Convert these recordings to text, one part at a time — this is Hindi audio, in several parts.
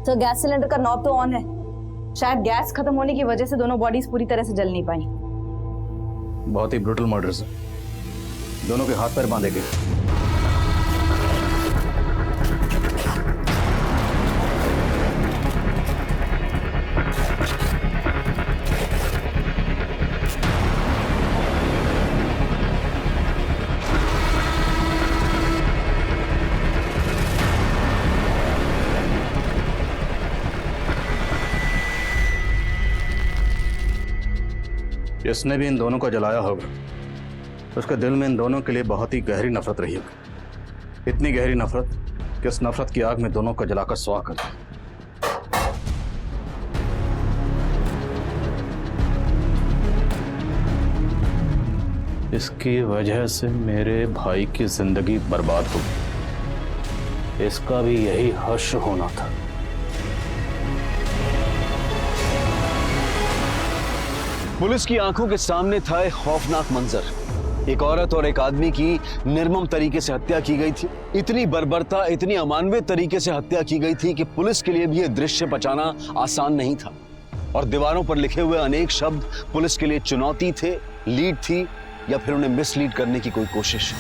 तो गैस सिलेंडर का नॉब तो ऑन है, शायद गैस खत्म होने की वजह से दोनों बॉडीज पूरी तरह से जल नहीं पाई। बहुत ही ब्रूटल मर्डर है, दोनों के हाथ पैर बांधे गए। जिसने भी इन दोनों को जलाया होगा उसके दिल में इन दोनों के लिए बहुत ही गहरी नफरत रही होगी, इतनी गहरी नफरत कि इस नफरत की आग में दोनों को जलाकर स्वाह कर दिया। इसकी वजह से मेरे भाई की जिंदगी बर्बाद हो गई, इसका भी यही हश्र होना था। पुलिस की आंखों के सामने था एक खौफनाक मंजर। एक औरत और एक आदमी की निर्मम तरीके से हत्या की गई थी। इतनी बर्बरता, इतनी अमानवीय तरीके से हत्या की गई थी कि पुलिस के लिए भी यह दृश्य बचाना आसान नहीं था। और दीवारों पर लिखे हुए अनेक शब्द पुलिस के लिए चुनौती थे, लीड थी, या फिर उन्हें मिसलीड करने की कोई कोशिश।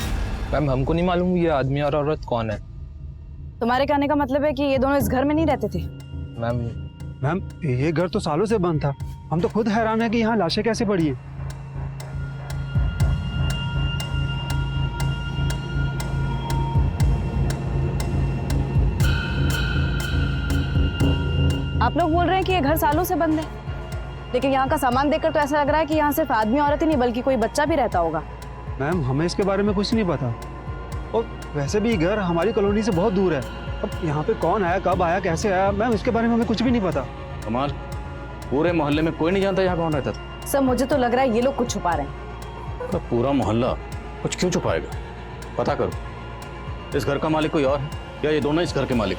मैम, हमको नहीं मालूम ये आदमी और औरत कौन है। तुम्हारे कहने का मतलब है कि ये दोनों इस घर में नहीं रहते थे? मैम, ये घर तो सालों से बंद था। हम तो खुद हैरान है कि यहाँ लाशें कैसे पड़ी हैं। आप लोग बोल रहे हैं कि ये घर सालों से बंद है, लेकिन यहाँ का सामान देखकर तो ऐसा लग रहा है कि यहाँ सिर्फ आदमी औरत ही नहीं बल्कि कोई बच्चा भी रहता होगा। मैम, हमें इसके बारे में कुछ नहीं पता। और वैसे भी घर हमारी कॉलोनी से बहुत दूर है। अब यहाँ पे कौन आया, कब आया, कैसे आया, मैम इसके बारे में हमें कुछ भी नहीं पता। कमाल, पूरे मोहल्ले में कोई नहीं जानता यहाँ कौन रहता था? सर, मुझे तो लग रहा है ये लोग कुछ छुपा रहे हैं। तो पूरा मोहल्ला कुछ क्यों छुपाएगा? पता करो, इस घर का मालिक कोई और है या ये दोनों इस घर के मालिक?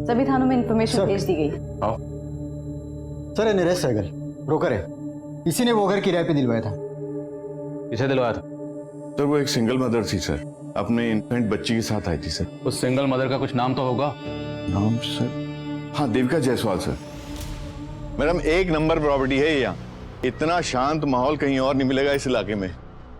सभी थानों में इंफॉर्मेशन भेज दी गई। आओ। सर, निरेश सहगल ब्रोकर है, इसी ने वो घर किराए पे दिलवाया था। किसे दिलवाया था? सर, वो एक सिंगल मदर थी सर, अपने इन्फेंट बच्ची के साथ आई थी सर। उस सिंगल मदर का कुछ नाम तो होगा? नाम सर? हाँ, देविका जायसवाल सर। मैडम, एक नंबर प्रॉपर्टी है ये। यहाँ इतना शांत माहौल कहीं और नहीं मिलेगा इस इलाके में,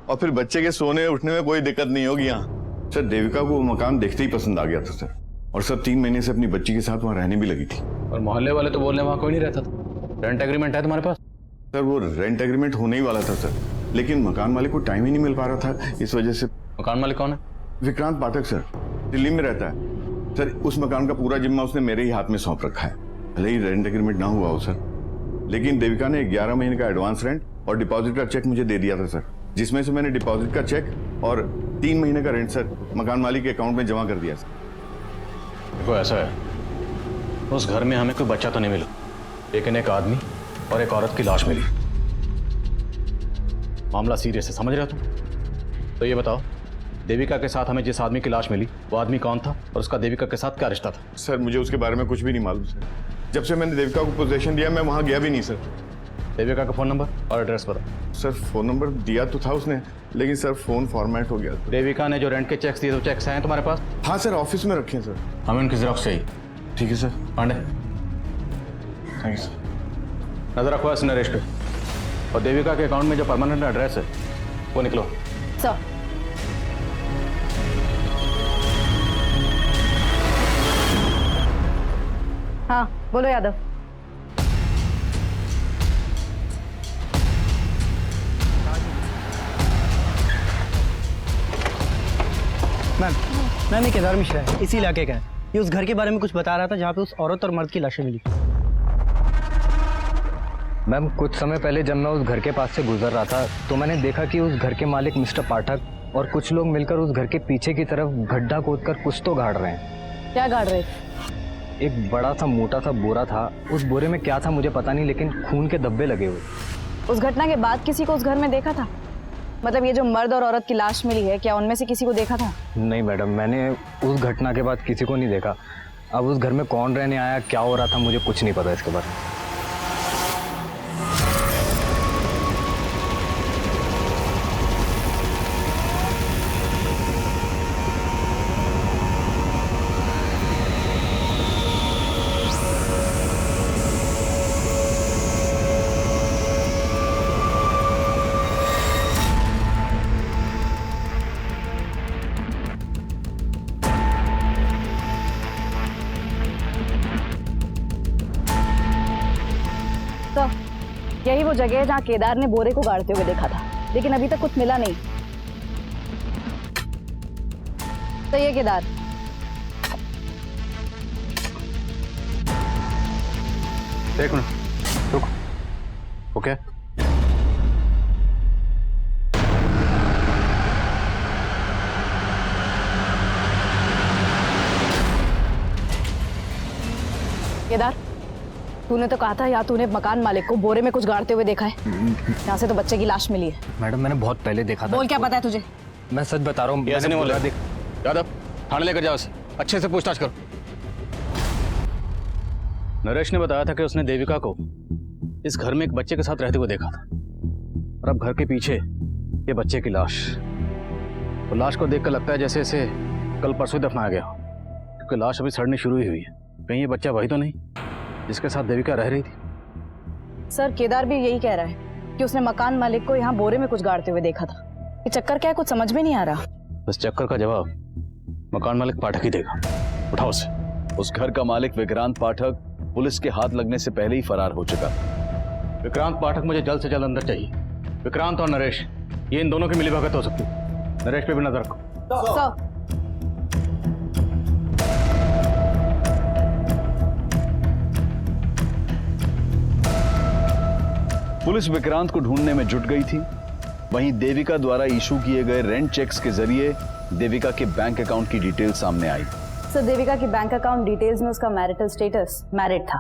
और फिर बच्चे के सोने उठने में कोई दिक्कत नहीं होगी यहाँ। सर, देविका को वो मकान देखते ही पसंद आ गया था सर, और सर 3 महीने से अपनी बच्ची के साथ वहाँ रहने भी लगी थी। और मोहल्ले वाले तो बोलने वहाँ कोई नहीं रहता था। रेंट एग्रीमेंट है तुम्हारे पास? सर, वो रेंट एग्रीमेंट होने ही वाला था सर, लेकिन मकान मालिक को टाइम ही नहीं मिल पा रहा था, इस वजह से। मकान मालिक कौन है? विक्रांत पाठक सर, दिल्ली में रहता है सर। उस मकान का पूरा जिम्मा उसने मेरे ही हाथ में सौंप रखा है। भले ही रेंट एग्रीमेंट ना हुआ हो सर, लेकिन देविका ने 11 महीने का एडवांस रेंट और डिपॉजिट का चेक मुझे दे दिया था सर, जिसमें से मैंने डिपॉजिट का चेक और 3 महीने का रेंट सर मकान मालिक के अकाउंट में जमा कर दिया सर। देखो, ऐसा है, उस घर में हमें कोई बच्चा तो नहीं मिला, लेकिन एक आदमी और एक औरत की लाश मिली। मामला सीरियस है, समझ रहे हो तुम? तो ये बताओ, देविका के साथ हमें जिस आदमी की लाश मिली वो आदमी कौन था और उसका देविका के साथ क्या रिश्ता था? सर, मुझे उसके बारे में कुछ भी नहीं मालूम सर। जब से मैंने देविका को पोजीशन दिया मैं वहाँ गया भी नहीं सर। देविका का फोन नंबर और एड्रेस बताओ। सर, फोन नंबर दिया तो था उसने, लेकिन सर फोन फॉर्मेट हो गया। देविका ने जो रेंट के चेक्स दिए, तो चेक्स हैं तुम्हारे पास? हाँ सर, ऑफिस में रखे हैं सर। हमें उनकी जेरॉक्स चाहिए। ठीक है sir. Pandey, thank you sir. नजर रखो इस नरेश पे, और देविका के अकाउंट में जो परमानेंट एड्रेस है वो निकलो। सर, हाँ बोलो यादव। मैम, ये केदार मिश्रा है, इसी इलाके का है। ये उस घर के बारे में कुछ बता रहा था जहाँ पे उस औरत और मर्द की लाशें मिली। मैम, कुछ समय पहले जब मैं उस घर के पास से गुजर रहा था तो मैंने देखा कि उस घर के मालिक मिस्टर पाठक और कुछ लोग मिलकर उस घर के पीछे की तरफ गड्ढा खोदकर कुछ तो गाड़ रहे हैं। क्या गाड़ रहे? एक बड़ा सा मोटा सा बोरा था, उस बोरे में क्या था मुझे पता नहीं, लेकिन खून के धब्बे लगे हुए। उस घटना के बाद किसी को उस घर में देखा था? मतलब ये जो मर्द और औरत की लाश मिली है, क्या उनमें से किसी को देखा था? नहीं मैडम, मैंने उस घटना के बाद किसी को नहीं देखा। अब उस घर में कौन रहने आया, क्या हो रहा था, मुझे कुछ नहीं पता इसके बारे में। जगह है जहाँ केदार ने बोरे को गाड़ते हुए देखा था, लेकिन अभी तक कुछ मिला नहीं। सही है केदार। एक मिनट रुक। ओके केदार, तूने तो कहा था या तूने मकान मालिक को बोरे में कुछ गाड़ते हुए देखा है। यहाँ से तो बच्चे की लाश मिली है। मैडम मैंने बहुत पहले देखा था। बोल, क्या पता है तुझे? मैं सच बता रहा हूँ। ऐसे नहीं बोला। यादव, थाने लेकर जाओ उसे, अच्छे से पूछताछ करो। नरेश ने बताया था कि उसने देविका को इस घर में एक बच्चे के साथ रहते हुए देखा था, और अब घर के पीछे ये बच्चे की लाश। तो लाश को देखकर लगता है जैसे इसे कल परसों दफनाया गया, क्योंकि लाश अभी सड़नी शुरू ही हुई है। कहीं ये बच्चा वही तो नहीं जिसके साथ देविका रह रही थी? सर, केदार भी यही कह रहा है कि उसने मकान मालिक को यहाँ बोरे में कुछ गाड़ते हुए देखा था। ये चक्कर क्या है, कुछ समझ में नहीं आ रहा। इस चक्कर का जवाब मकान मालिक पाठक ही देगा। उठाओ उसे। उस घर का मालिक विक्रांत पाठक पुलिस के हाथ लगने से पहले ही फरार हो चुका। विक्रांत पाठक मुझे जल्द से जल्द अंदर चाहिए। विक्रांत और नरेश, ये इन दोनों की मिलीभगत हो सकती है। नरेश पे भी नजर रखो। सर, पुलिस विक्रांत को ढूंढने में जुट गई थी। वहीं देविका द्वारा इशू किए गए रेंट चेक्स के जरिए देविका के बैंक अकाउंट की डिटेल सामने आई। सर, देविका की बैंक अकाउंट डिटेल्स में उसका मैरिटल स्टेटस मैरिड था,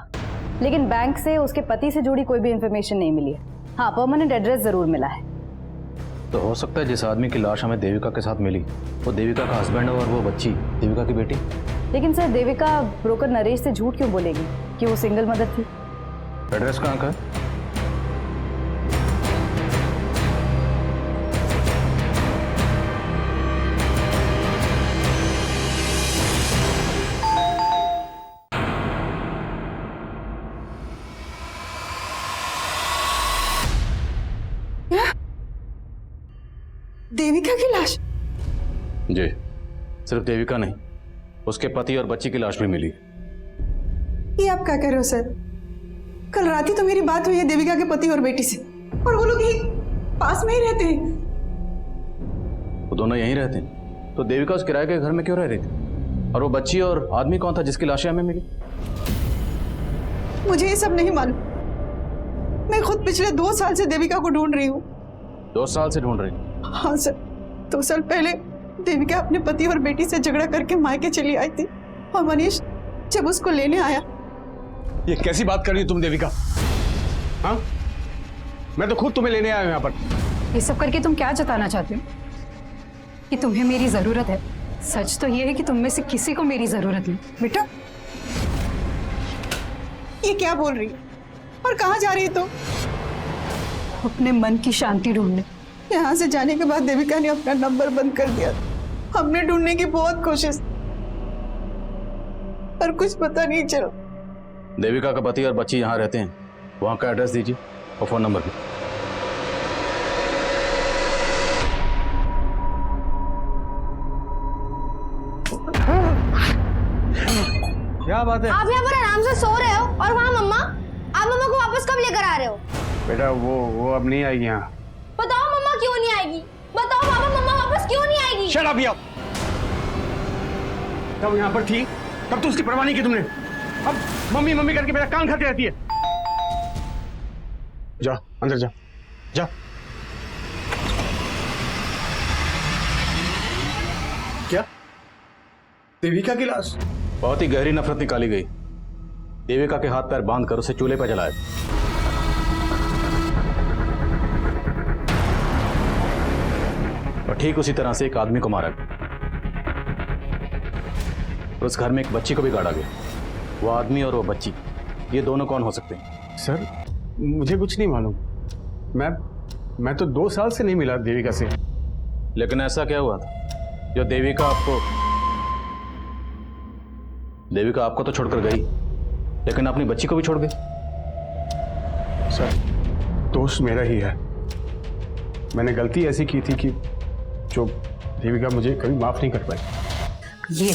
लेकिन बैंक से उसके पति से जुड़ी कोई भी इंफॉर्मेशन नहीं मिली है। हाँ, परमानेंट एड्रेस जरूर मिला है। तो हो सकता है जिस आदमी की लाश हमें देविका के साथ मिली वो देविका का हस्बैंड हो और वो बच्ची देविका की बेटी। लेकिन सर, देविका ब्रोकर नरेश से झूठ क्यों बोलेगी कि वो सिंगल मदर थी? एड्रेस कहाँ का है? देविका की लाश? जी, सिर्फ देविका नहीं, उसके पति और बच्ची की लाश भी मिली। ये आप क्या कर रहे हो सर? कल रात ही तो मेरी बात हुई है देविका के पति और बेटी से, और वो लोग ही पास में ही रहते हैं। वो दोनों यहीं रहते हैं, तो देविका उस किराए के घर में क्यों रह रही थी? और वो बच्ची और आदमी कौन था जिसकी लाशें हमें मिली? मुझे ये सब नहीं मालूम। मैं खुद पिछले 2 साल से देविका को ढूंढ रही हूँ। 2 साल से ढूंढ रही? हाँ सर, 2 साल पहले देविका अपने पति और बेटी से झगड़ा करके मायके चली आई थी, और मनीष जब उसको लेने आया। ये कैसी बात कर रही हो तुम देविका? हाँ, मैं तो खुद तुम्हें लेने आया हूं यहाँ पर। ये सब करके तुम क्या जताना चाहते हो? कि तुम्हें मेरी जरूरत है? सच तो ये है कि तुम में से किसी को मेरी जरूरत नहीं। बेटा, ये क्या बोल रही है और कहाँ जा रही है तुम? अपने मन की शांति ढूंढने। यहाँ से जाने के बाद देविका ने अपना नंबर बंद कर दिया। हमने ढूंढने की बहुत कोशिश, पर कुछ पता नहीं चला। देविका का पति और बच्ची यहाँ रहते हैं, वहाँ का एड्रेस दीजिए और फोन नंबर भी। क्या बात है? आप यहाँ पर आराम से सो रहे हो और वहाँ मम्मा, आप मम्मा को वापस कब लेकर आ रहे हो? बेटा वो अब नहीं आएगी यहाँ। बताओ मम्मा क्यों नहीं आएगी? बताओ पापा, मम्मा वापस क्यों नहीं आएगी? शट अप यार। जब यहाँ पर थी तब तो उसकी परवाह नहीं की तुमने। अब मम्मी मम्मी करके मेरा कान खाती रहती है। जा अंदर जा, जा। क्या? देविका की लाश? बहुत ही गहरी नफरत निकाली गई। देविका के हाथ पैर बांधकर उसे चूल्हे पर जलाया। और ठीक उसी तरह से एक आदमी को मारा गया। और उस घर में एक बच्ची को भी गाड़ा गया। वो आदमी और वो बच्ची, ये दोनों कौन हो सकते हैं? सर, मुझे कुछ नहीं मालूम। मैं तो 2 साल से नहीं मिला देविका से। लेकिन ऐसा क्या हुआ था जो देविका आपको तो छोड़कर गई, लेकिन अपनी बच्ची को भी छोड़ गई? सर, दोष मेरा ही है। मैंने गलती ऐसी की थी कि जो देविका मुझे कभी माफ नहीं कर पाई। ये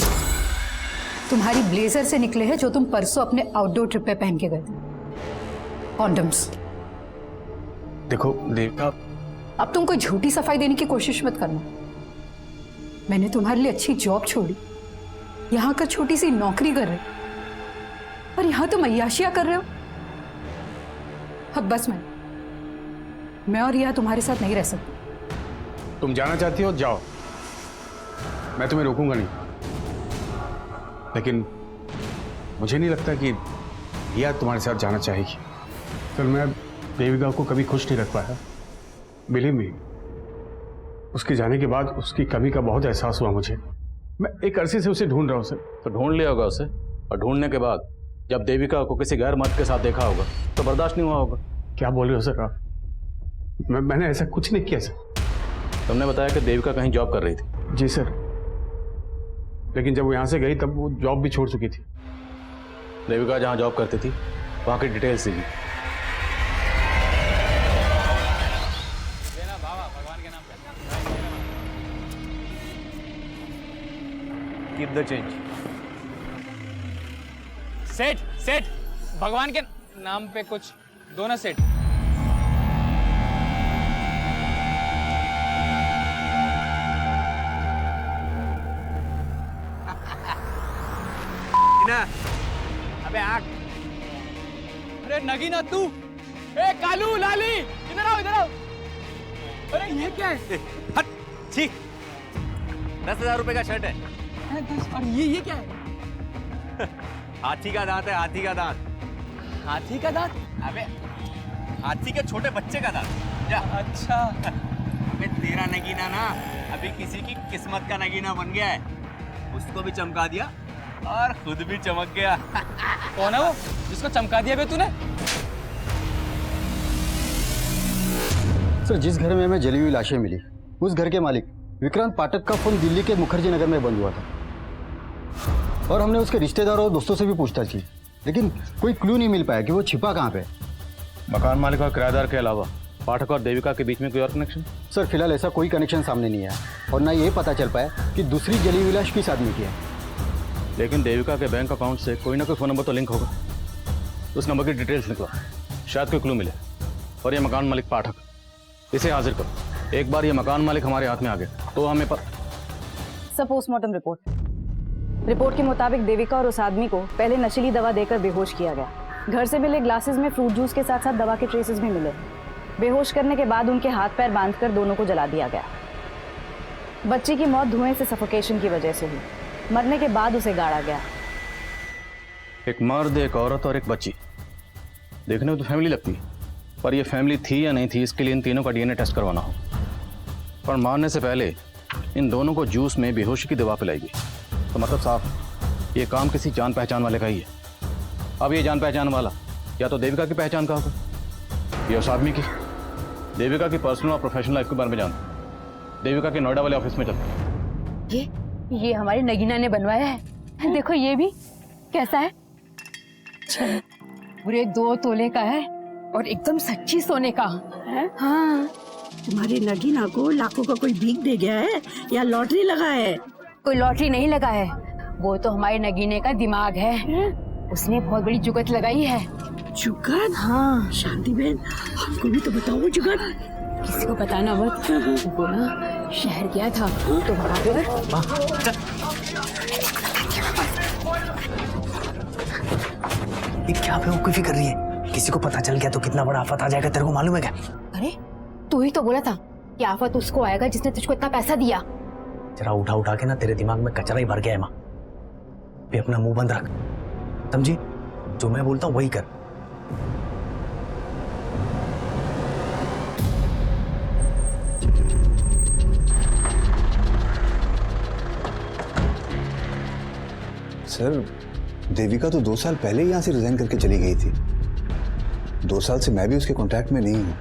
तुम्हारी ब्लेजर से निकले हैं जो तुम परसों अपने आउटडोर ट्रिप पे पहन के गए थे। कॉन्डम्स। देखो देविका, अब तुम कोई झूठी सफाई देने की कोशिश मत करना। मैंने तुम्हारे लिए अच्छी जॉब छोड़ी, यहाँ का छोटी सी नौकरी कर रहे, और यहाँ तुम अय्याशियां कर रहे हो। अब बस मैं और रिया तुम्हारे साथ नहीं रह सकती। तुम जाना चाहती हो जाओ, मैं तुम्हें रोकूंगा नहीं, लेकिन मुझे नहीं लगता कि रिया तुम्हारे साथ जाना चाहेगी। फिर मैं देविका को कभी खुश नहीं रख पाया। बिलीव मी, उसके जाने के बाद उसकी कमी का बहुत एहसास हुआ मुझे। मैं एक अरसे से उसे ढूंढ रहा हूँ सर। तो ढूंढ लिया होगा उसे, और ढूंढने के बाद जब देविका को किसी गैर मर्द के साथ देखा होगा तो बर्दाश्त नहीं हुआ होगा। क्या बोल रहे हो सर आप? मैंने ऐसा कुछ नहीं किया सर। तुमने बताया कि देविका कहीं जॉब कर रही थी। जी सर, लेकिन जब वो यहाँ से गई तब वो जॉब भी छोड़ चुकी थी। देविका जहाँ जॉब करती थी वहाँ की details the. Keep the change. सेठ सेठ, भगवान के नाम पे कुछ दो ना सेठ। अबे आग। अरे नगीना तू, ए कालू लाली, इधर आओ इधर आओ। अरे ये क्या है? हट, छी। 10,000 रुपए का शर्ट है। और ये क्या है? हाथी का दांत है, हाथी का दांत। हाथी का दांत? अबे हाथी के छोटे बच्चे का दांत। जा। अच्छा। अबे तेरा नगीना ना अभी किसी की किस्मत का नगीना बन गया है। उसको भी चमका दिया और खुद भी चमक गया। कौन है वो जिसको चमका दिया बे तूने? सर, जिस घर में हमें जली हुई लाशें मिली, उस घर के मालिक विक्रांत पाठक का फोन दिल्ली के मुखर्जी नगर में बंद हुआ था, और हमने उसके रिश्तेदारों और दोस्तों से भी पूछताछ की, लेकिन कोई क्लू नहीं मिल पाया कि वो छिपा कहाँ पे। मकान मालिक और किराएदार के अलावा पाठक और देविका के बीच में कोई और कनेक्शन? सर, फिलहाल ऐसा कोई कनेक्शन सामने नहीं आया, और ना ये पता चल पाया कि दूसरी जली हुई लाश किस आदमी की है। लेकिन देविका के बैंक अकाउंट से कोई ना कोई फ़ोन नंबर तो लिंक होगा। उस नंबर की डिटेल्स निकलो, शायद कोई क्लू मिले। और ये मकान मालिक पाठक, इसे हाजिर करो। एक बार ये मकान मालिक हमारे हाथ में आ गया तो हमें सब पोस्टमार्टम रिपोर्ट के मुताबिक देविका और उस आदमी को पहले नशीली दवा देकर बेहोश किया गया। घर से मिले ग्लासेस में फ्रूट जूस के साथ साथ दवा के ट्रेसेस भी मिले। बेहोश करने के बाद उनके हाथ पैर बांधकर दोनों को जला दिया गया। बच्ची की मौत धुएं से सफोकेशन की वजह से हुई। मरने के बाद उसे गाड़ा गया। एक मर्द, एक औरत और एक बच्ची, देखने में तो फैमिली लगती है, पर ये फैमिली थी या नहीं थी इसके लिए इन तीनों का डीएनए टेस्ट करवाना हो। पर मारने से पहले इन दोनों को जूस में बेहोशी की दवा पिलाई गई, तो मतलब साफ ये काम किसी जान पहचान वाले का ही है। अब ये जान पहचान वाला या तो देविका की पहचान का होगा या उस आदमी की। देविका की पर्सनल और प्रोफेशनल लाइफ के बारे में जानते। देविका के नोएडा वाले ऑफिस में चलते। ये हमारी नगीना ने बनवाया है। देखो ये भी कैसा है, पूरे 2 तोले का है और एकदम सच्ची सोने का है। हाँ, तुम्हारी नगीना को लाखों का कोई भीख दे गया है या लॉटरी लगा है? कोई लॉटरी नहीं लगा है, वो तो हमारे नगीने का दिमाग है। उसने बहुत बड़ी जुगत लगाई है। जुगत? हाँ। शांति बहन, हमको भी तो बताओ वो जुगत। किसी को बताना मत। वो ना शहर गया था तो वहाँ पर ये क्या बेवकूफी कर रही है? किसी को पता चल गया तो कितना बड़ा आफत आ जाएगा, तेरे को मालूम है क्या? अरे तू ही तो बोला था कि आफत उसको आएगा जिसने तुझको इतना पैसा दिया। जरा उठा उठा के ना तेरे दिमाग में कचरा ही भर गया है माँ। भी अपना मुंह बंद रख, समझी? जो मैं बोलता हूँ वही कर। सर, देविका तो 2 साल पहले यहाँ से रिजाइन करके चली गई थी। 2 साल से मैं भी उसके कांटेक्ट में नहीं हूँ।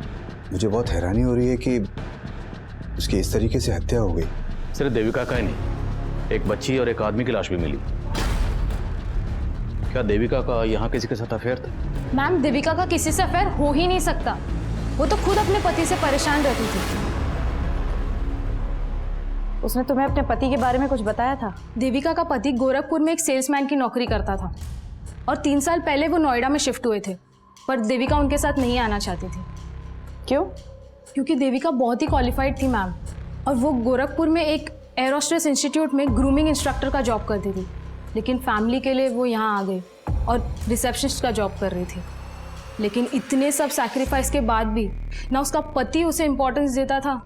मुझे बहुत हैरानी हो रही है कि उसकी इस तरीके से हत्या हो गई। सिर्फ देविका का ही नहीं, एक बच्ची और एक आदमी की लाश भी मिली। क्या देविका का यहाँ किसी के साथ अफेयर था? मैम, देविका का किसी से अफेयर हो ही नहीं सकता। वो तो खुद अपने पति से परेशान रहती थी। उसने तुम्हें अपने पति के बारे में कुछ बताया था? देविका का पति गोरखपुर में एक सेल्समैन की नौकरी करता था और 3 साल पहले वो नोएडा में शिफ्ट हुए थे, पर देविका उनके साथ नहीं आना चाहती थी। क्यों? क्योंकि देविका बहुत ही क्वालिफाइड थी मैम, और वो गोरखपुर में एक एरोस्ट्रेस इंस्टीट्यूट में ग्रूमिंग इंस्ट्रक्टर का जॉब करती थी, लेकिन फैमिली के लिए वो यहाँ आ गई और रिसेप्शनिस्ट का जॉब कर रही थी। लेकिन इतने सब सैक्रिफाइस के बाद भी ना उसका पति उसे इम्पोर्टेंस देता था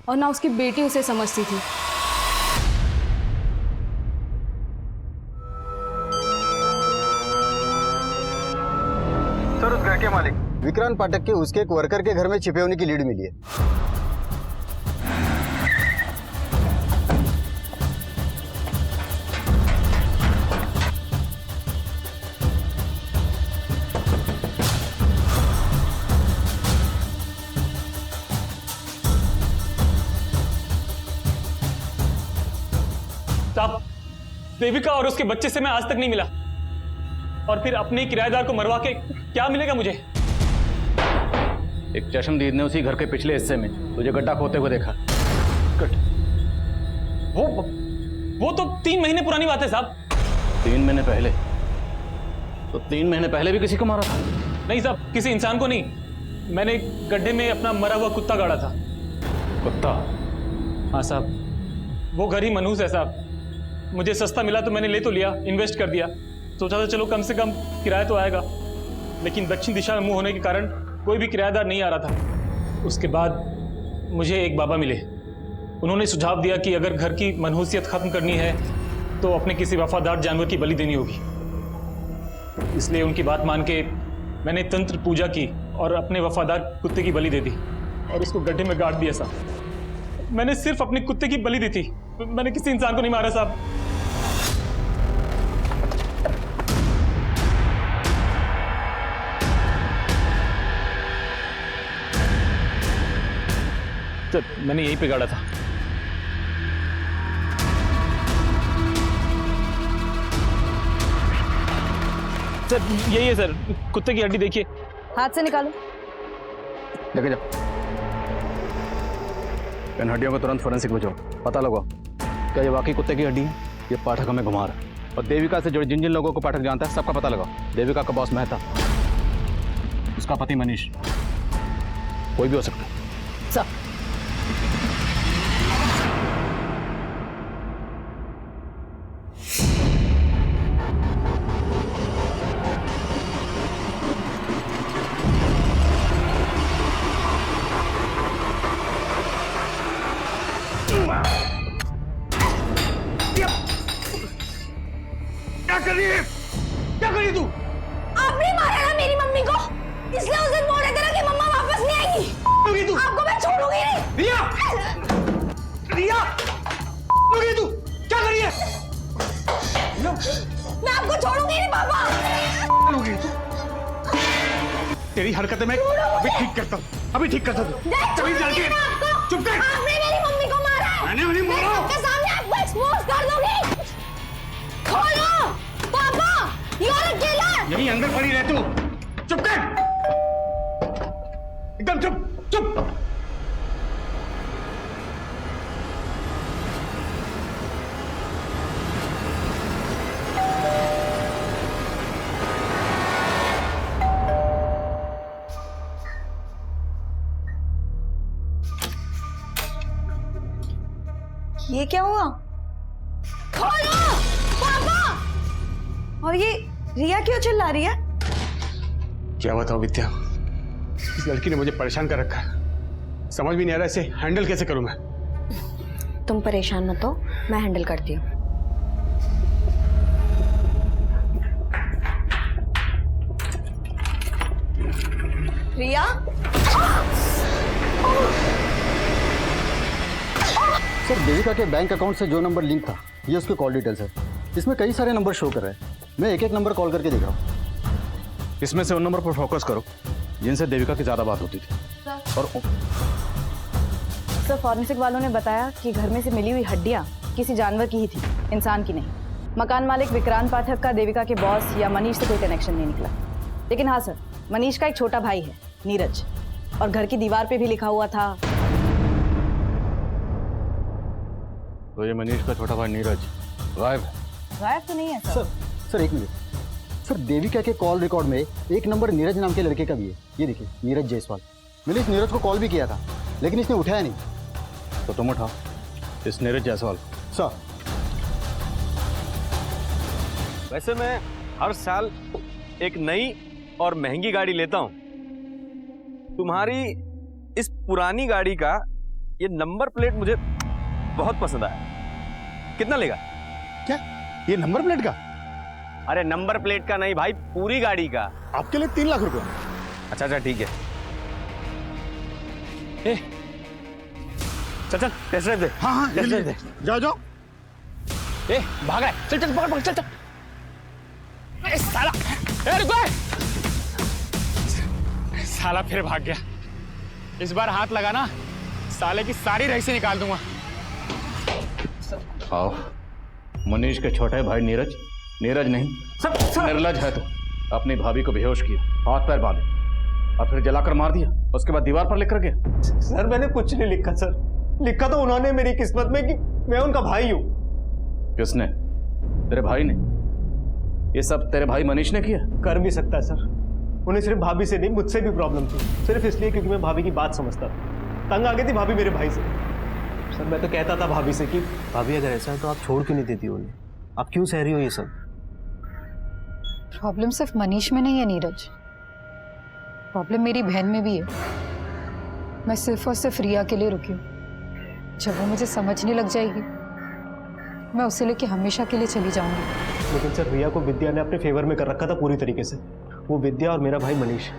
और ना उसकी बेटी उसे समझती थी। सर, उस घर के मालिक विक्रांत पाठक के उसके एक वर्कर के घर में छिपे होने की लीड मिली है। साहब, देविका और उसके बच्चे से मैं आज तक नहीं मिला, और फिर अपने किराएदार को मरवा के क्या मिलेगा मुझे? एक चश्मदीद ने उसी घर के पिछले हिस्से में तुझे गड्ढा खोदते हुए देखा। वो तो 3 महीने पुरानी बात है साहब। 3 महीने पहले? तो 3 महीने पहले भी किसी को मारा था? नहीं साहब, किसी इंसान को नहीं। मैंने गड्ढे में अपना मरा हुआ कुत्ता गाड़ा था। कुत्ता? हाँ साहब, वो घर ही मनहूस है साहब। मुझे सस्ता मिला तो मैंने ले तो लिया, इन्वेस्ट कर दिया, सोचा था चलो कम से कम किराया तो आएगा। लेकिन दक्षिण दिशा में मुंह होने के कारण कोई भी किराएदार नहीं आ रहा था। उसके बाद मुझे एक बाबा मिले। उन्होंने सुझाव दिया कि अगर घर की मनहूसियत खत्म करनी है तो अपने किसी वफादार जानवर की बलि देनी होगी। इसलिए उनकी बात मान के मैंने तंत्र पूजा की और अपने वफादार कुत्ते की बलि दे दी और उसको गड्ढे में गाड़ दिया साहब। मैंने सिर्फ अपने कुत्ते की बलि दी थी, मैंने किसी इंसान को नहीं मारा साहब। तो मैंने यहीं पे गाड़ा था। सर यही है सर, कुत्ते की हड्डी देखिए। हाथ से निकालो। लेके जाओ। इन हड्डियों को तुरंत फोरेंसिक भेजो, पता लगाओ क्या ये वाकई कुत्ते की हड्डी है। ये पाठक हमें घुमा रहा है, और देविका से जुड़े जिन जिन लोगों को पाठक जानता है सबका पता लगाओ। देविका का बॉस मेहता, उसका पति मनीष, कोई भी हो सकता है। सब क्या करी तू? आपने मारा ना मेरी मम्मी को, इसलिए उस दिन बोल रहे थे ना कि मम्मा वापस नहीं आएगी। तू आपको मैं छोड़ूंगी नहीं। रिया, रिया, तू क्या करी है? मैं आपको छोड़ूंगी नहीं पापा। तेरी हरकतें मैं अभी ठीक करता हूँ, अभी ठीक करता हूँ। चुप कर। आपने मेरी मम्मी को मारा है। मैंने नहीं मारा। आपके सामने आपको एक्सपोज कर दूंगी। खोलो पापा, यू आर अ किलर। यहीं अंदर पड़ी रह तू। चुप कर, एकदम चुप चुप। ये क्या हुआ? खोलो पापा। और ये रिया क्यों चिल्ला रही है? क्या बताऊं विद्या, इस लड़की ने मुझे परेशान कर रखा है। समझ भी नहीं आ रहा इसे हैंडल कैसे करूं मैं। तुम परेशान मत हो, मैं हैंडल करती हूँ। रिया, सर देविका के बैंक अकाउंट से जो नंबर लिंक था ये उसके कॉल डिटेल्स है। इसमें कई सारे नंबर शो कर रहे हैं। मैं एक एक नंबर कॉल करके देख रहा हूँ। इसमें से उन नंबर पर फोकस करो जिनसे देविका की ज्यादा बात होती थी। और सर फॉरेंसिक वालों ने बताया कि घर में से मिली हुई हड्डियां किसी जानवर की ही थी, इंसान की नहीं। मकान मालिक विक्रांत पाठक का देविका के बॉस या मनीष से कोई कनेक्शन नहीं निकला। लेकिन हाँ सर, मनीष का एक छोटा भाई है नीरज, और घर की दीवार पे भी लिखा हुआ था। तो ये मनीष का छोटा भाई नीरज गायब है? गायब तो नहीं है सर। सर एक मिनट सर, देविका के कॉल रिकॉर्ड में एक नंबर नीरज नाम के लड़के का भी है। ये देखिए, नीरज जायसवाल। मैंने इस नीरज को कॉल भी किया था, लेकिन इसने उठाया नहीं। तो तुम उठाओ इस नीरज जायसवाल। सर, वैसे मैं हर साल एक नई और महंगी गाड़ी लेता हूं। तुम्हारी इस पुरानी गाड़ी का ये नंबर प्लेट मुझे बहुत पसंद आया। कितना लेगा? क्या ये नंबर प्लेट का? अरे नंबर प्लेट का नहीं भाई, पूरी गाड़ी का। आपके लिए 3 लाख रुपए। अच्छा अच्छा ठीक है। चल टेस्ट ड्राइव दे। हाँ हाँ टेस्ट ड्राइव दे। जाओ जाओ। भाग रहा है, चल चल पकड़ पकड़ चल चल। साला रुको, साला फिर भाग गया। इस बार हाथ लगा ना, साले की सारी रईसी निकाल दूंगा। आओ, मनीष के छोटे भाई नीरज, नीरज नहीं निर्लज है तो अपनी भाभी को बेहोश किया, हाथ पैर बांधे और फिर जलाकर मार दिया। उसके बाद दीवार पर लिख कर गया। सर मैंने कुछ नहीं लिखा सर, लिखा तो उन्होंने मेरी किस्मत में कि मैं उनका भाई हूँ। किसने? तेरे भाई ने? ये सब तेरे भाई मनीष ने किया? कर भी सकता है सर, उन्हें सिर्फ भाभी से नहीं मुझसे भी प्रॉब्लम थी, सिर्फ इसलिए क्योंकि मैं भाभी की बात समझता था। तंग आ गई थी भाभी मेरे भाई से। सर मैं तो कहता था भाभी से कि भाभी अगर ऐसा है तो आप छोड़ क्यों नहीं देती उन्हें, आप क्यों सह रही हो ये सब? प्रॉब्लम सिर्फ मनीष में नहीं है नीरज, प्रॉब्लम मेरी बहन में भी है। मैं सिर्फ और सिर्फ रिया के लिए रुकी हूँ। जब वो मुझे समझने लग जाएगी, मैं उसे लेके हमेशा के लिए चली जाऊंगी। लेकिन सर रिया को विद्या ने अपने फेवर में कर रखा था पूरी तरीके से। वो विद्या और मेरा भाई मनीष,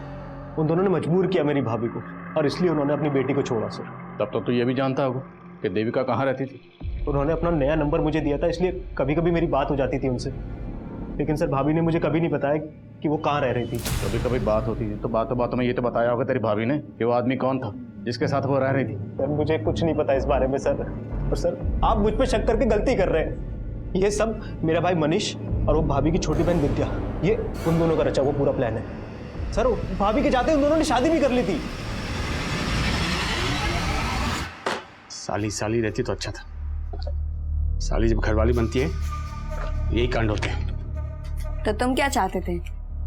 उन दोनों ने मजबूर किया मेरी भाभी को, और इसलिए उन्होंने अपनी बेटी को छोड़ा सर। तब तो तू ये भी जानता होगा कि देविका कहाँ रहती थी? उन्होंने अपना नया नंबर मुझे दिया था, इसलिए कभी कभी मेरी बात हो जाती थी उनसे। लेकिन सर भाभी ने मुझे कभी नहीं बताया कि वो कहाँ रह रही थी। कभी कभी बात होती थी तो बातों में ये तो बताया होगा तेरी भाभी ने कि वो आदमी कौन था जिसके साथ वो रह रही थी। सर मुझे कुछ नहीं पता इस बारे में सर, और सर आप मुझ पर शक करके गलती कर रहे हैं। ये सब मेरा भाई मनीष और वो भाभी की छोटी बहन विद्या, ये उन दोनों का रचा वो पूरा प्लान है सर। भाभी के जाते उन दोनों ने शादी भी कर ली थी। साली साली रहती तो अच्छा था, साली जब घरवाली बनती है यही कांड होते हैं। तो तुम क्या चाहते थे?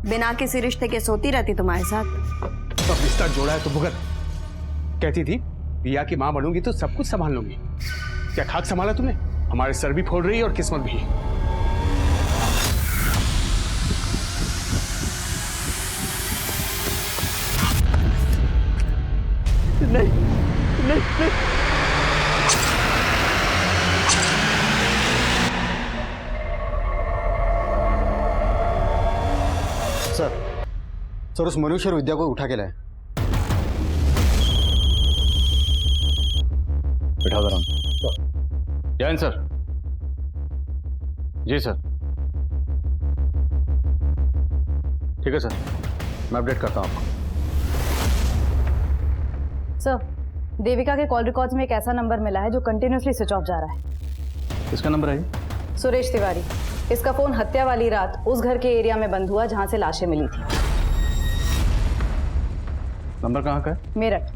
बिना किसी रिश्ते के सोती रहती तुम्हारे साथ? तो रिश्ता जोड़ा है तो भुगत। कहती थी रिया की माँ बनूंगी तो सब कुछ संभाल लूंगी। क्या खाक संभाला तुमने? हमारे सर भी फोड़ रही है और किस्मत भी। नहीं नहीं, नहीं। सर उस मनुष्य और विद्या को उठा के लाए। बिठा दो राम। जैन सर। जी सर। ठीक है सर, मैं अपडेट करता हूँ आपको। सर, देविका के कॉल रिकॉर्ड्स में एक ऐसा नंबर मिला है जो कंटिन्यूसली स्विच ऑफ जा रहा है। किसका नंबर है ये? सुरेश तिवारी। इसका फोन हत्या वाली रात उस घर के एरिया में बंद हुआ जहां से लाशें मिली थी। नंबर कहाँ का है? मेरठ।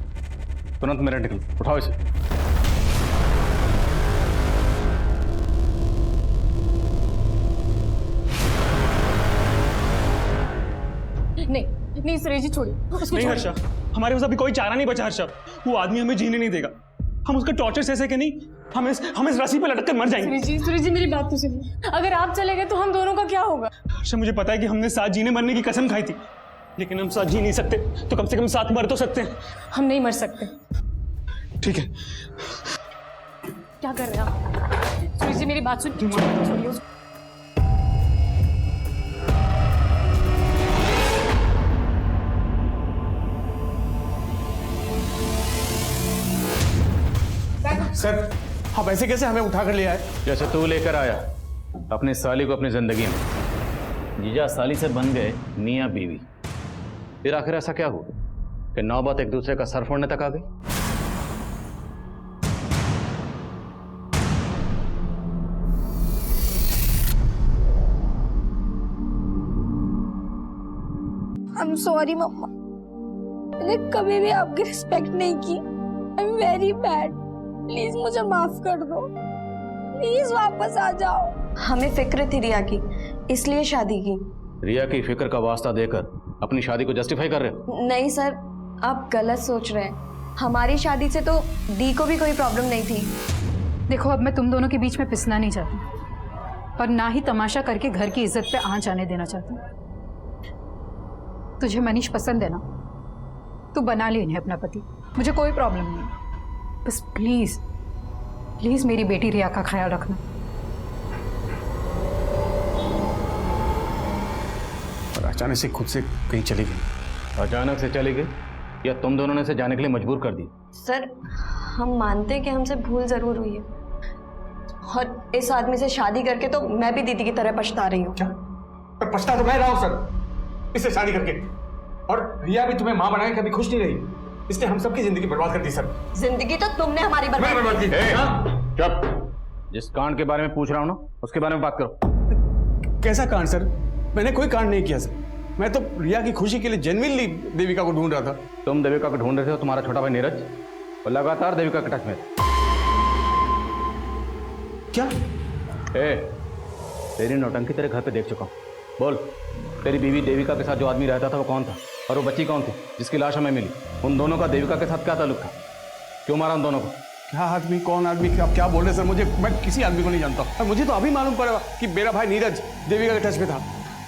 तुरंत मेरठ निकल, उठाओ इसे। नहीं सुरेश जी छोड़िए उसको। नहीं हर्षा, हमारे पास अभी कोई चारा नहीं बचा हर्षा। वो आदमी हमें जीने नहीं देगा। हम उसका टॉर्चर सह के नहीं, हम इस रस्सी पे लटक कर मर जाएंगे। सुरेश जी मेरी बात तो सुनिए। अगर आप चले गए तो हम दोनों का क्या होगा? हर्षा मुझे पता है कि हमने साथ जीने मरने की कसम खाई थी, लेकिन हम साथ जी नहीं सकते तो कम से कम साथ मर तो सकते हैं। हम नहीं मर सकते। ठीक है। क्या कर रहे हैं आप? सुरेश जी मेरी बात सुनिए, छोड़िए उसको। सर आप ऐसे कैसे हमें उठा कर ले आए? जैसे तू लेकर आया अपनी साली को अपनी जिंदगी में। जीजा साली से बन गए मियाँ बीवी। फिर आखिर ऐसा क्या हुआ कि नौबत एक दूसरे का सर फोड़ने तक आ गई? I'm sorry मम्मा, मैंने कभी भी आपकी रिस्पेक्ट नहीं की। I'm very bad. प्लीज मुझे माफ कर दो, प्लीज वापस आ जाओ। हमें फिक्र थी रिया की, इसलिए शादी की। रिया की फिक्र का वास्ता देकर अपनी शादी को जस्टिफाई कर रहे हो? नहीं सर, आप गलत सोच रहे हैं। हमारी शादी से तो डी को भी कोई प्रॉब्लम नहीं थी। देखो, अब मैं तुम दोनों के बीच में पिसना नहीं चाहती, पर ना ही तमाशा करके घर की इज्जत पे आंच आने देना चाहती। तुझे मनीष पसंद है ना, तू बना ले इन्हें अपना पति, मुझे कोई प्रॉब्लम नहीं है। बस प्लीज प्लीज मेरी बेटी रिया का ख्याल रखना। और अचानक से खुद से कहीं चली गई। अचानक से चली गई या तुम दोनों ने इसे जाने के लिए मजबूर कर दी? सर, हम मानते हैं कि हमसे भूल जरूर हुई है, और इस आदमी से शादी करके तो मैं भी दीदी की तरह पछता रही हूँ। पर पछता तो मैं रहा हूँ सर, इससे शादी करके। और रिया भी तुम्हें माँ बनाए कभी खुश नहीं रही, इसने हम सबकी जिंदगी बर्बाद कर दी सर। जिंदगी तो तुमने हमारी बर्बाद की। चुप। जिस कांड के बारे में पूछ रहा हूँ ना, उसके बारे में बात करो। कैसा कांड सर? मैंने कोई कांड नहीं किया सर। मैं तो रिया की खुशी के लिए जेन्युइनली देविका को ढूंढ रहा था। तुम देविका को ढूंढ रहे थे और तुम्हारा छोटा भाई नीरज और लगातार देविका के टच में था। क्या? तेरी नौटंकी तेरे घर पे देख चुका हूँ। बोल, तेरी बीवी देविका के साथ जो आदमी रहता था वो कौन था, और वो बच्ची कौन थी जिसकी लाश हमें मिली? उन दोनों का देविका के साथ क्या ताल्लुक था? क्यों मारा उन दोनों को? क्या आदमी, कौन आदमी, आप क्या बोल रहे सर? मैं किसी आदमी को नहीं जानता, और मुझे तो अभी मालूम पड़ा कि मेरा भाई नीरज देविका के टच में था।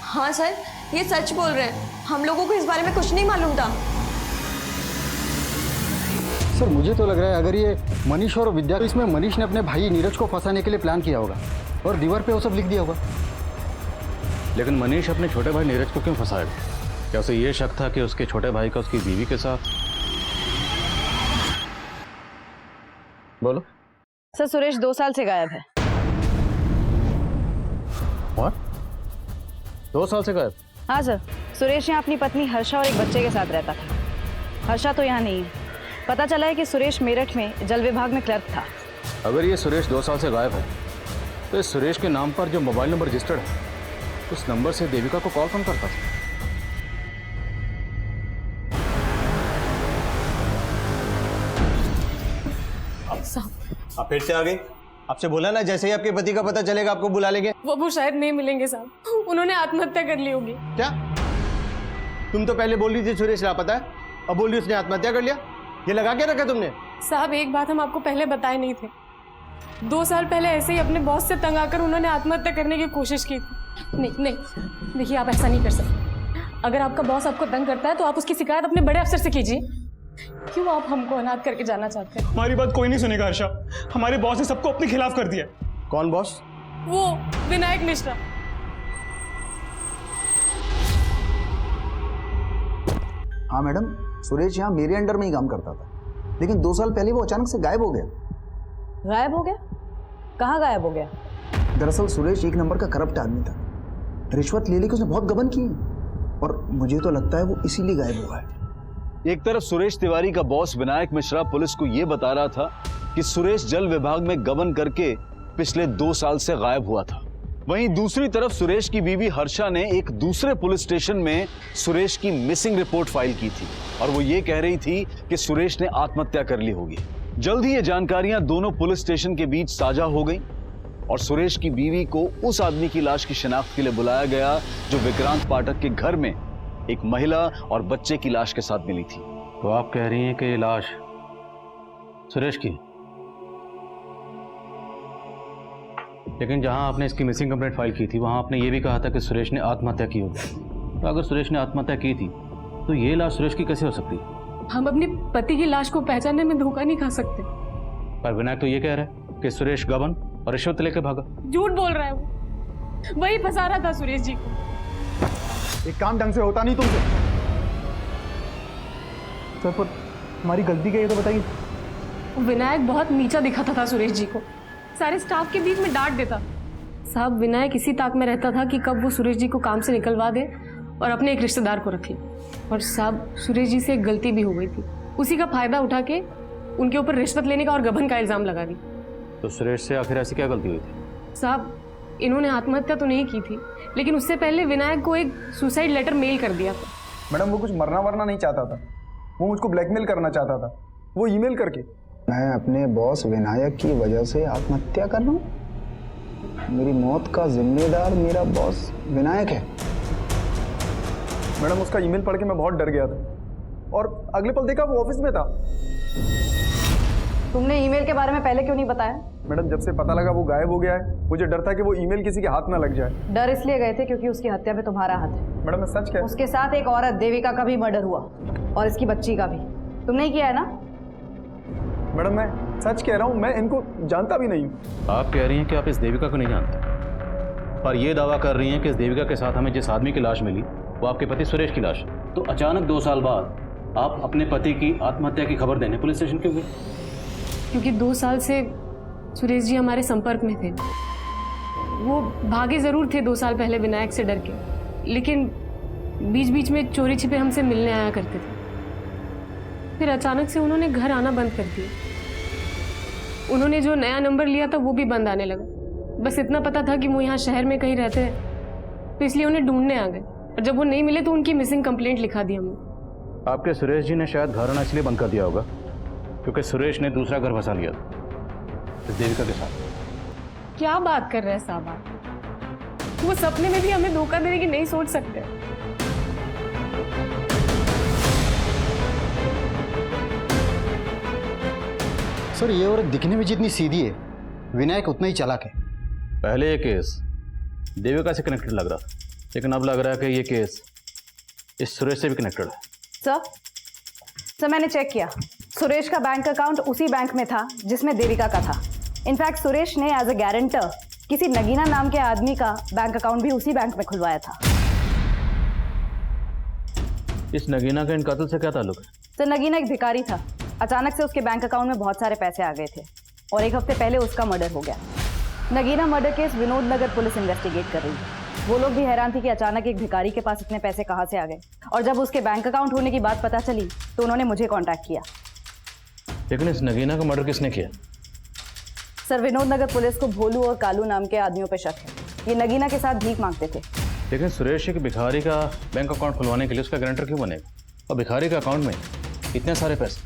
हाँ सर, ये सच बोल रहे हैं। हम लोगों को इस बारे में कुछ नहीं मालूम था। सर मुझे तो लग रहा है अगर ये मनीष और विद्या, इसमें मनीष ने अपने भाई नीरज को फंसाने के लिए प्लान किया होगा और दीवार पे वो सब लिख दिया होगा। लेकिन मनीष अपने छोटे भाई नीरज को क्यों फंसाएगा? क्या उसे ये शक था कि उसके छोटे भाई का उसकी बीवी के साथ? बोलो। सर, सुरेश 2 साल से गायब है। What? 2 साल से गायब? हाँ सर, सुरेश यहाँ अपनी पत्नी हर्षा और एक बच्चे के साथ रहता था। हर्षा तो यहाँ नहीं है। पता चला है कि सुरेश मेरठ में जल विभाग में क्लर्क था। अगर ये सुरेश 2 साल से गायब है तो इस सुरेश के नाम पर जो मोबाइल नंबर रजिस्टर्ड है उस नंबर से देविका को कॉल कौन करता था? आप फिर से आ गए? आपसे बोला ना जैसे ही आपके पति का पता चलेगा आपको बुला लेंगे। वो शायद नहीं मिलेंगे साहब, उन्होंने आत्महत्या कर ली होगी। क्या? तुम तो पहले बोल रही थी सुरेश लापता है, अब बोल रही उसने आत्महत्या कर लिया। ये लगा के रखा तुमने? साहब, एक बात हम आपको पहले बताए नहीं थे। 2 साल पहले ऐसे ही अपने बॉस से तंग आकर उन्होंने आत्महत्या करने की कोशिश की थी। नहीं, देखिए आप ऐसा नहीं कर सकते। अगर आपका बॉस आपको तंग करता है तो आप उसकी शिकायत अपने बड़े अफसर से कीजिए। क्यों आप हमको अनाथ करके जाना चाहते हैं? हमारी बात कोई नहीं सुनेगा हर्षा। हमारे बॉस ने सबको अपने खिलाफ कर दिया। कौन बॉस? वो विनायक मिश्रा। हाँ मैडम, सुरेश यहाँ मेरे अंडर में ही काम करता था, लेकिन 2 साल पहले वो अचानक से गायब हो गया। गायब हो गया? कहाँ गायब हो गया? दरअसल सुरेश 1 नंबर का करप्ट आदमी था। रिश्वत ले लेके उसने बहुत गबन की, और मुझे तो लगता है वो इसीलिए गायब हुआ है। एक तरफ सुरेश तिवारी का बॉस विनायक मिश्रा पुलिस को यह बता रहा था कि सुरेश जल विभाग में गबन करके पिछले 2 साल से गायब हुआ था। वहीं दूसरी तरफ सुरेश की बीवी हर्षा ने एक दूसरे पुलिस स्टेशन में सुरेश की मिसिंग रिपोर्ट फाइल की थी और वो ये कह रही थी कि सुरेश ने आत्महत्या कर ली होगी। जल्द ही ये जानकारियां दोनों पुलिस स्टेशन के बीच साझा हो गई और सुरेश की बीवी को उस आदमी की लाश की शिनाख्त के लिए बुलाया गया जो विक्रांत पाठक के घर में एक महिला और बच्चे की लाश के साथ मिली थी। तो आप कह रही हैं कि ये लाश सुरेश की? लेकिन जहां आपने इसकी मिसिंग कंप्लेंट फाइल की थी वहां आपने ये भी कहा था कि सुरेश ने आत्महत्या की होगी। तो अगर सुरेश ने आत्महत्या की थी तो ये लाश सुरेश की कैसे हो सकती है? हम अपने पति की लाश को पहचानने में धोखा नहीं खा सकते। पर विनायक तो ये कह रहा है कि सुरेश गबन और रिश्वत लेकर भागा। झूठ बोल रहा है वो, वही फंसा रहा था सुरेश जी को। एक काम ढंग से होता नहीं तुमसे। सर पर हमारी गलती क्या है तो बताइए। विनायक बहुत नीचा दिखाता था सुरेश जी को, सारे स्टाफ के बीच में डांट देता। साहब, विनायक इसी ताक में रहता था कि कब वो सुरेश जी को काम से निकलवा दे और अपने एक रिश्तेदार को रख ले। और साहब, सुरेश जी से एक गलती भी हो गई थी, उसी का फायदा उठा के उनके ऊपर रिश्वत लेने का और गबन का इल्जाम लगा दी। तो सुरेश से आखिर ऐसी क्या गलती हुई थी? साहब, इन्होंने आत्महत्या तो नहीं की थी, लेकिन उससे पहले विनायक को एक सुसाइड लेटर मेल कर दिया था। मैडम, वो कुछ मरना वरना नहीं चाहता था, वो मुझको ब्लैकमेल करना चाहता था, वो ईमेल करके। मैं अपने बॉस विनायक की वजह से आत्महत्या कर रहा हूँ? मेरी मौत का जिम्मेदार मेरा बॉस विनायक है। मैडम, उसका ईमेल पढ़ के मैं बहुत डर गया था। और अगले पल देखा वो ऑफिस में था। तुमने ईमेल के बारे में पहले क्यों नहीं बताया? मैडम जब से पता लगा वो गायब हो गया है, मुझे डर था कि वो ईमेल किसी के हाथ ना लग जाए। डर इसलिए गए थे क्योंकि उसकी हत्या में तुम्हारा हाथ है। मैडम मैं सच कह, उसके साथ एक औरत देविका का भी मर्डर हुआ और इसकी बच्ची का भी। तुमने ही किया है ना? मैडम मैं सच कह रहा हूँ, मैं इनको जानता भी नहीं हूँ। आप कह रही हैं कि आप इस देविका को नहीं जानते, पर यह दावा कर रही हैं कि इस देविका के साथ हमें जिस आदमी की लाश मिली वो आपके पति सुरेश की लाश है। तो अचानक 2 साल बाद आप अपने पति की आत्महत्या की खबर देने पुलिस स्टेशन क्यों गए? क्योंकि 2 साल से सुरेश जी हमारे संपर्क में थे। वो भागे ज़रूर थे 2 साल पहले विनायक से डर के, लेकिन बीच बीच में चोरी छिपे हमसे मिलने आया करते थे। फिर अचानक से उन्होंने घर आना बंद कर दिया। उन्होंने जो नया नंबर लिया था वो भी बंद आने लगा। बस इतना पता था कि वो यहाँ शहर में कहीं रहते हैं, तो इसलिए उन्हें ढूंढने आ गए, और जब वो नहीं मिले तो उनकी मिसिंग कंप्लेंट लिखा दी हमने। आपके सुरेश जी ने शायद घर आना इसलिए बंद कर दिया होगा क्योंकि सुरेश ने दूसरा घर बसा लिया था इस देविका के साथ। क्या बात कर रहे हैं साहब आप? वो सपने में भी हमें धोखा देने की नहीं सोच सकते। सर ये औरत दिखने में जितनी सीधी है, विनायक उतना ही चालाक है। पहले ये केस देविका से कनेक्टेड लग रहा था, लेकिन अब लग रहा है कि ये केस इस सुरेश से भी कनेक्टेड है। सर मैंने चेक किया, सुरेश का बैंक अकाउंट उसी बैंक में था जिसमें देविका का था। इनफैक्ट सुरेश ने एज अ गारंटर किसी नगीना नाम के आदमी का बैंक अकाउंट भी उसी बैंक में खुलवाया था। इस नगीना का इन कत्ल से क्या ताल्लुक है? सर नगीना एक भिखारी था। अचानक से उसके बैंक अकाउंट में बहुत सारे पैसे आ गए थे और 1 हफ्ते पहले उसका मर्डर हो गया। नगीना मर्डर केस विनोद नगर पुलिस इन्वेस्टिगेट कर रही है। वो लोग भी हैरान थे कि अचानक एक भिखारी के पास इतने पैसे कहाँ से आ गए, और जब उसके बैंक अकाउंट होने की बात पता चली तो उन्होंने मुझे कॉन्टैक्ट किया। लेकिन इस नगीना का मर्डर किसने किया? सर विनोद नगर पुलिस को भोलू और कालू नाम के आदमियों पर शक है। ये नगीना के साथ भीख मांगते थे। लेकिन सुरेश एक भिखारी का बैंक अकाउंट खुलवाने के लिए उसका गारंटर क्यों बनेगा? और भिखारी के अकाउंट में इतने सारे पैसे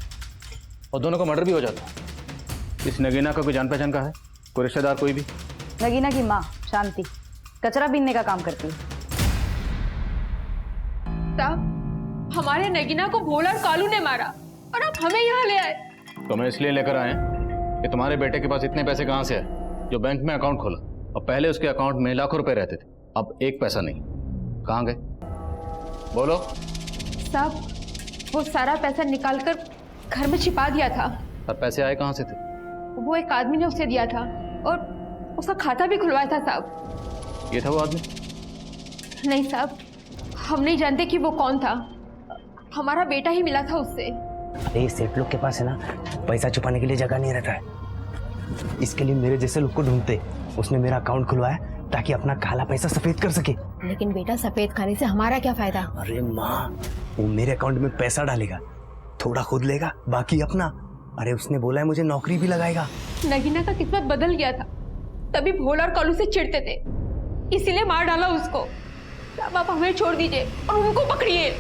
और दोनों का मर्डर भी हो जाता है। इस नगीना का कोई जान पहचान का है, कोई रिश्तेदार कोई भी? नगीना की माँ शांति कचरा बीनने का काम करती है। साहब हमारे नगीना को भोला और कालू ने मारा और आप हमें यहाँ ले आए। तो मैं इसलिए लेकर आए कि तुम्हारे बेटे के पास इतने पैसे कहाँ से है जो बैंक में अकाउंट खोला, और पहले उसके अकाउंट में लाखों रुपए रहते थे, अब 1 पैसा नहीं। कहाँ गए बोलो? साहब वो सारा पैसा निकालकर घर में छिपा दिया था। और पैसे आए कहाँ से थे? वो एक आदमी ने उसे दिया था और उसका खाता भी खुलवाया था साहब। ये था वो आदमी? नहीं साहब, हम नहीं जानते कि वो कौन था। हमारा बेटा ही मिला था उससे। अरे सेठ लोग के पास है ना, पैसा छुपाने के लिए जगह नहीं रहता है। इसके लिए मेरे जैसे लोग को ढूंढते। उसने मेरा अकाउंट खुलवाया ताकि अपना काला पैसा सफेद कर सके। लेकिन बेटा सफेद खाने से हमारा क्या फायदा? अरे माँ, वो मेरे अकाउंट में पैसा डालेगा, थोड़ा खुद लेगा, बाकी अपना। अरे उसने बोला है मुझे नौकरी भी लगाएगा। नगीना का किस्मत बदल गया था, तभी भोला और कालू से चिढ़ते थे, इसीलिए मार डाला उसको। अब आप हमें छोड़ दीजिए और उनको पकड़िए।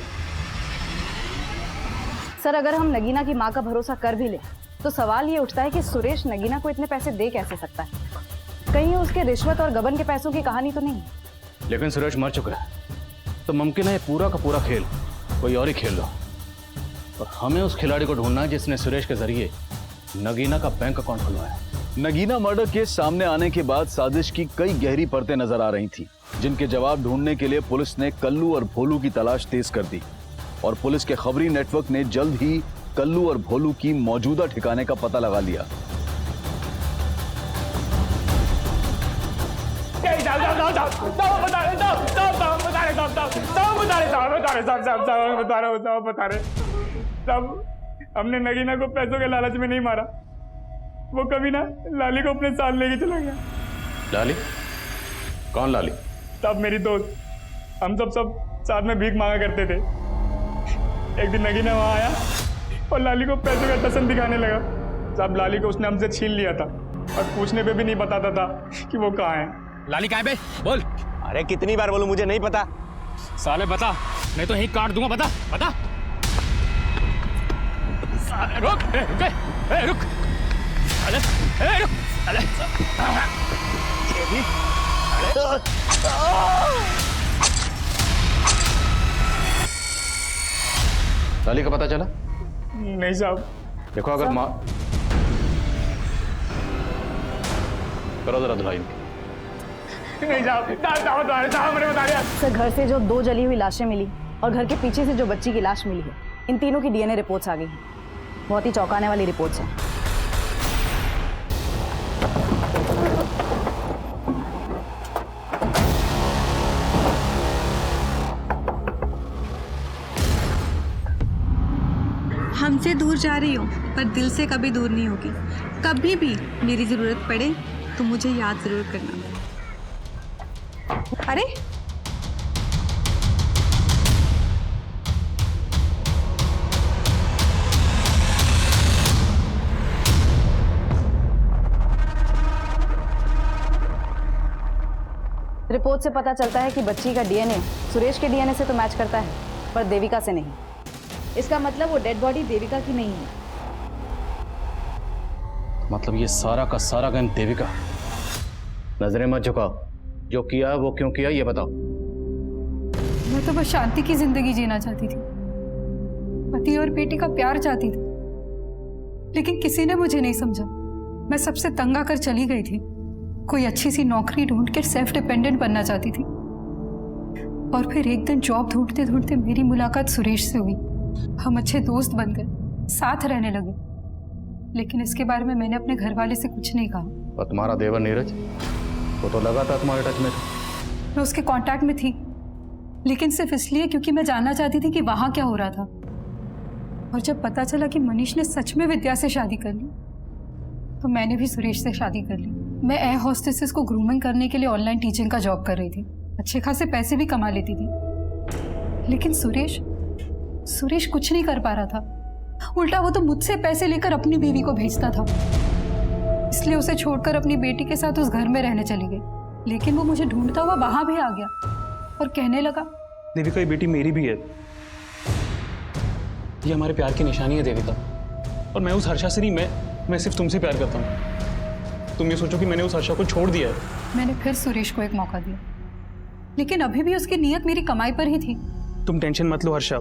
सर अगर हम नगीना की माँ का भरोसा कर भी ले तो सवाल ये उठता है कि सुरेश नगीना को इतने पैसे दे कैसे सकता है? कहीं उसके रिश्वत और गबन के पैसों की कहानी तो नहीं? लेकिन सुरेश मर चुका है, तो मुमकिन है पूरा का पूरा खेल कोई और ही खेल रहा, और हमें उस खिलाड़ी को ढूंढना है जिसने सुरेश के जरिए नगीना का बैंक अकाउंट खुलवाया। नगीना मर्डर केस सामने आने के बाद साजिश की कई गहरी परतें नजर आ रही थी, जिनके जवाब ढूंढने के लिए पुलिस ने कल्लू और भोलू की तलाश तेज कर दी, और पुलिस के खबरी नेटवर्क ने जल्द ही कल्लू और भोलू की मौजूदा ठिकाने का पता लगा लिया। हमने नगीना को पैसों के लालच में नहीं मारा, वो कभी ना लाली को अपने साथ लेके चला गया। लाली? कौन लाली? तब मेरी दोस्त, हम सब साथ में भीख मांगा करते थे। एक दिन नगीना वहां आया और लाली को पैसों का टसन दिखाने लगा। साहब लाली को उसने हमसे छीन लिया था और पूछने पे भी नहीं बताता था कि वो कहाँ है। लाली कहाँ है बे? बोल। अरे कितनी बार बोलूं, मुझे नहीं पता। साले बता, नहीं तो यहीं काट दूंगा। बता बता। रुक रुक रुक। ये भी लाली का पता चला? नहीं साहब। देखो अगर माँ करो जरा धुलाई। नहीं साहब मैंने बता दिया। सर, घर से जो 2 जली हुई लाशें मिली और घर के पीछे से जो बच्ची की लाश मिली है, इन तीनों की डीएनए रिपोर्ट्स आ गई हैं। बहुत ही चौंकाने वाली रिपोर्ट्स हैं। हमसे दूर जा रही हो पर दिल से कभी दूर नहीं होगी। कभी भी मेरी जरूरत पड़े तो मुझे याद जरूर करना। अरे रिपोर्ट से पता चलता है कि बच्ची का डीएनए सुरेश के डीएनए से तो मैच करता है, पर देविका से नहीं। इसका मतलब वो डेड बॉडी देविका की नहीं है। मतलब ये सारा का सारा गेम देविका। नजरें मत झुकाओ, जो किया वो क्यों किया ये बताओ। मैं तो बस शांति की जिंदगी जीना चाहती थी, पति और बेटी का प्यार चाहती थी, लेकिन किसी ने मुझे नहीं समझा। मैं सबसे तंग आकर चली गई थी। कोई अच्छी सी नौकरी ढूंढ कर सेल्फ डिपेंडेंट बनना चाहती थी। और फिर एक दिन जॉब ढूंढते ढूंढते मेरी मुलाकात सुरेश से हुई। हम अच्छे दोस्त बन गए, साथ रहने लगे। लेकिन इसके बारे में मैंने अपने घर वाले से कुछ नहीं कहा। और तुम्हारा देवर नीरज, वो तो लगा था तुम्हारे टच में था। मैं उसके कांटेक्ट में थी, लेकिन सिर्फ इसलिए क्योंकि मैं जानना चाहती थी कि वहां क्या हो रहा था। और जब पता चला कि मनीष ने सच में विद्या से शादी कर ली, तो मैंने भी सुरेश से शादी कर ली। मैं एयर होस्टेसेस को ग्रूमिंग करने के लिए ऑनलाइन टीचिंग का जॉब कर रही थी। अच्छे खासे पैसे भी कमा लेती थी। लेकिन सुरेश कुछ नहीं कर पा रहा था। उल्टा वो तो मुझसे पैसे लेकर अपनी बीवी को भेजता था। इसलिए उसे छोड़कर अपनी बेटी के साथ उस घर में रहने चली गई। लेकिन वो मुझे ढूंढता हुआ वहां भी आ गया और कहने लगा, देविका ये बेटी मेरी भी है। ये हमारे प्यार की निशानी है देविका। और मैं उस हर्षा से नहीं, मैं सिर्फ तुमसे प्यार करता हूँ। तुम ये सोचो कि मैंने उस हर्षा को छोड़ दिया है। मैंने फिर सुरेश को एक मौका दिया, लेकिन अभी भी उसकी नीयत मेरी कमाई पर ही थी। तुम टेंशन मत लो हर्षा,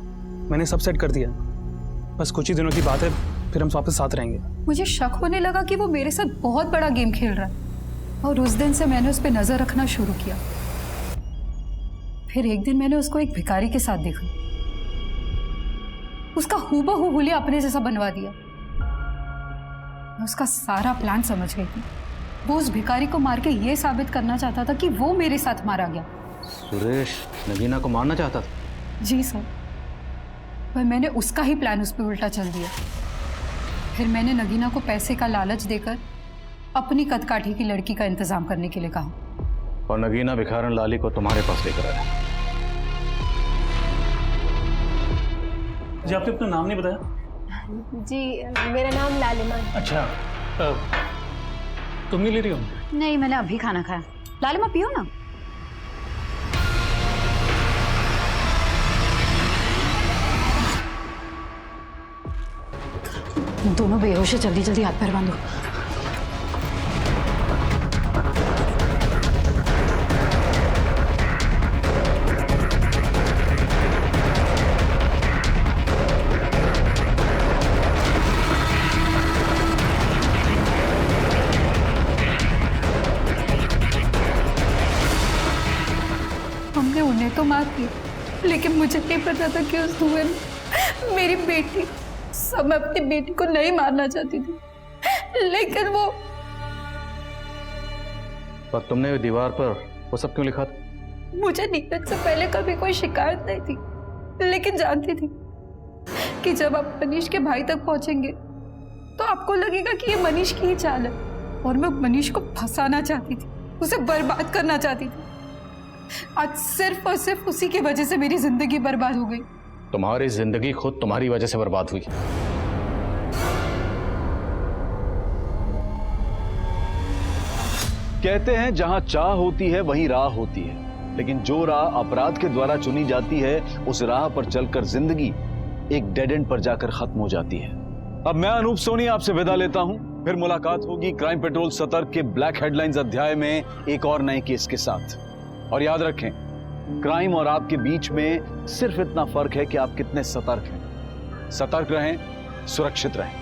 मैंने सब सेट कर दिया। बस कुछ ही दिनों की बात है, फिर हम वापस साथ रहेंगे। मुझे शक होने लगा कि वो मेरे साथ बहुत बड़ा गेम खेल रहा है। और उस दिन से मैंने उस पर नजर रखना शुरू किया। फिर एक दिन मैंने उसको एक भिखारी के साथ देखा। उसका हूबहू हुलिया अपने जैसा बनवा दिया। मैं उसका सारा प्लान समझ गई थी। वो उस भिखारी को मार के ये साबित करना चाहता था कि वो मेरे साथ मारा गया। सुरेश नगीना को मारना चाहता था? जी सर, पर मैंने उसका ही प्लान उस पर उल्टा चल दिया। फिर मैंने नगीना को पैसे का लालच देकर अपनी कदकाठी की लड़की का इंतजाम करने के लिए कहा। और नगीना भिखारन लाली को तुम्हारे पास लेकर आया। जी आपने अपना नाम नहीं बताया? जी मेरा नाम लालिमा है। अच्छा, तुम नहीं ले रही हो? नहीं, मैंने अभी खाना खाया। लालिमा पियो ना। दोनों बेहोश है, जल्दी जल्दी हाथ पैर बांधो। हमने उन्हें तो मार दी, लेकिन मुझे नहीं पता था कि उस धुएं में मेरी बेटी। सब मैं अपनी बेटी को नहीं मारना चाहती थी, लेकिन वो। पर तुमने दीवार पर वो सब क्यों लिखा था? मुझे नीरज से पहले कभी कोई शिकायत नहीं थी, लेकिन जानती थी कि जब आप मनीष के भाई तक पहुंचेंगे तो आपको लगेगा कि ये मनीष की ही चाल है। और मैं मनीष को फंसाना चाहती थी, उसे बर्बाद करना चाहती थी। आज सिर्फ और सिर्फ उसी की वजह से मेरी जिंदगी बर्बाद हो गई। तुम्हारी जिंदगी खुद तुम्हारी वजह से बर्बाद हुई। कहते हैं जहां चाह होती है वहीं राह होती है, लेकिन जो राह अपराध के द्वारा चुनी जाती है उस राह पर चलकर जिंदगी एक डेड एंड पर जाकर खत्म हो जाती है। अब मैं अनूप सोनी आपसे विदा लेता हूं, फिर मुलाकात होगी क्राइम पेट्रोल सतर्क के ब्लैक हेडलाइंस अध्याय में एक और नए केस के साथ। और याद रखें, क्राइम और आपके बीच में सिर्फ इतना फर्क है कि आप कितने सतर्क हैं। सतर्क रहें, सुरक्षित रहें।